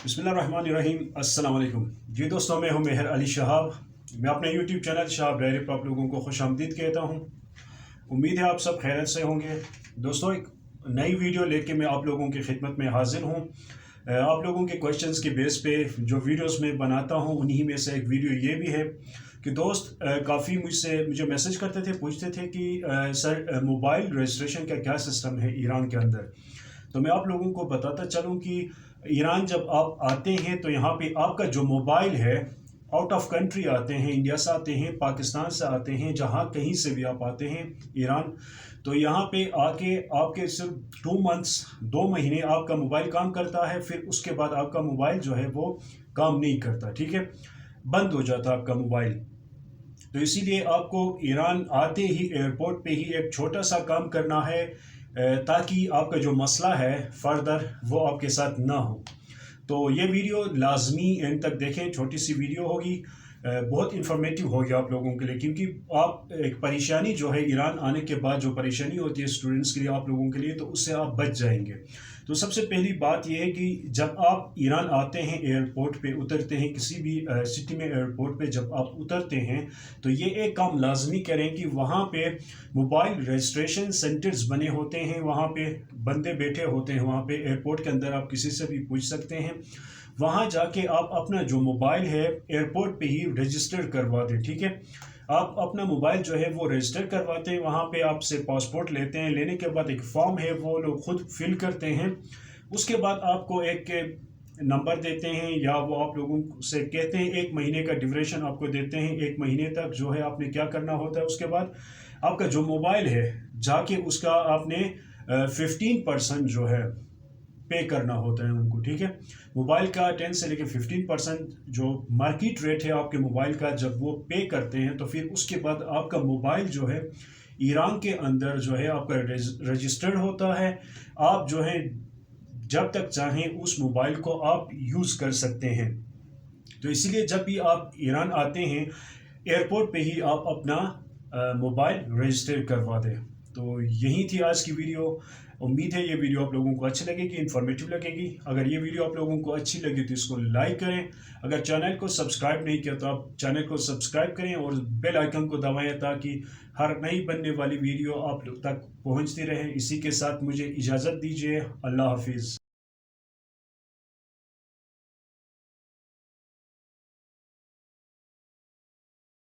बिस्मिल्लाहिर्रहमानिर्रहीम। अस्सलाम वालेकुम जी दोस्तों, मैं हूं मेहर अली शहाब। मैं अपने यूट्यूब चैनल शहाब डायरी पर आप लोगों को खुशामदीद कहता हूं। उम्मीद है आप सब खैरियत से होंगे। दोस्तों, एक नई वीडियो लेके मैं आप लोगों की खिदमत में हाजिर हूं। आप लोगों के क्वेश्चंस के बेस पे जो वीडियोस मैं बनाता हूं, उन्हीं में से एक वीडियो ये भी है कि दोस्त काफ़ी मुझे मैसेज करते थे, पूछते थे कि सर मोबाइल रजिस्ट्रेशन का क्या सिस्टम है ईरान के अंदर। तो मैं आप लोगों को बताता चलूं कि ईरान जब आप आते हैं तो यहाँ पे आपका जो मोबाइल है, आउट ऑफ कंट्री आते हैं, इंडिया से आते हैं, पाकिस्तान से आते हैं, जहाँ कहीं से भी आप आते हैं ईरान, तो यहाँ पे आके आपके सिर्फ 2 मंथ्स 2 महीने आपका मोबाइल काम करता है। फिर उसके बाद आपका मोबाइल जो है वो काम नहीं करता, ठीक है, बंद हो जाता है आपका मोबाइल। तो इसीलिए आपको ईरान आते ही एयरपोर्ट पे ही एक छोटा सा काम करना है, ताकि आपका जो मसला है फर्दर वो आपके साथ ना हो। तो ये वीडियो लाजमी एंड तक देखें, छोटी सी वीडियो होगी, बहुत इन्फॉर्मेटिव होगी आप लोगों के लिए, क्योंकि आप एक परेशानी जो है ईरान आने के बाद जो परेशानी होती है स्टूडेंट्स के लिए, आप लोगों के लिए, तो उससे आप बच जाएंगे। तो सबसे पहली बात यह है कि जब आप ईरान आते हैं, एयरपोर्ट पे उतरते हैं, किसी भी सिटी में एयरपोर्ट पे जब आप उतरते हैं, तो ये एक काम लाजमी करें कि वहाँ पे मोबाइल रजिस्ट्रेशन सेंटर्स बने होते हैं, वहाँ पे बंदे बैठे होते हैं, वहाँ पे एयरपोर्ट के अंदर आप किसी से भी पूछ सकते हैं। वहाँ जाके आप अपना जो मोबाइल है एयरपोर्ट पे ही रजिस्टर करवा दें, ठीक है। आप अपना मोबाइल जो है वो रजिस्टर करवाते हैं, वहाँ पे आपसे पासपोर्ट लेते हैं, लेने के बाद एक फॉर्म है वो लोग खुद फिल करते हैं। उसके बाद आपको एक नंबर देते हैं, या वो आप लोगों से कहते हैं 1 महीने का ड्यूरेशन आपको देते हैं। 1 महीने तक जो है आपने क्या करना होता है, उसके बाद आपका जो मोबाइल है जाके उसका आपने 15% जो है पे करना होता है उनको, ठीक है। मोबाइल का 10 से लेकर 15% जो मार्केट रेट है आपके मोबाइल का, जब वो पे करते हैं तो फिर उसके बाद आपका मोबाइल जो है ईरान के अंदर जो है आपका रजिस्टर्ड होता है। आप जो है जब तक चाहें उस मोबाइल को आप यूज़ कर सकते हैं। तो इसीलिए जब भी आप ईरान आते हैं एयरपोर्ट पे ही आप अपना मोबाइल रजिस्टर करवा दें। तो यही थी आज की वीडियो। उम्मीद है ये वीडियो आप लोगों को अच्छी लगेगी, इन्फॉर्मेटिव लगेगी। अगर ये वीडियो आप लोगों को अच्छी लगी तो इसको लाइक करें। अगर चैनल को सब्सक्राइब नहीं किया तो आप चैनल को सब्सक्राइब करें और बेल आइकन को दबाएं, ताकि हर नई बनने वाली वीडियो आप लोग तक पहुंचती रहे। इसी के साथ मुझे इजाज़त दीजिए। अल्लाह हाफिज़।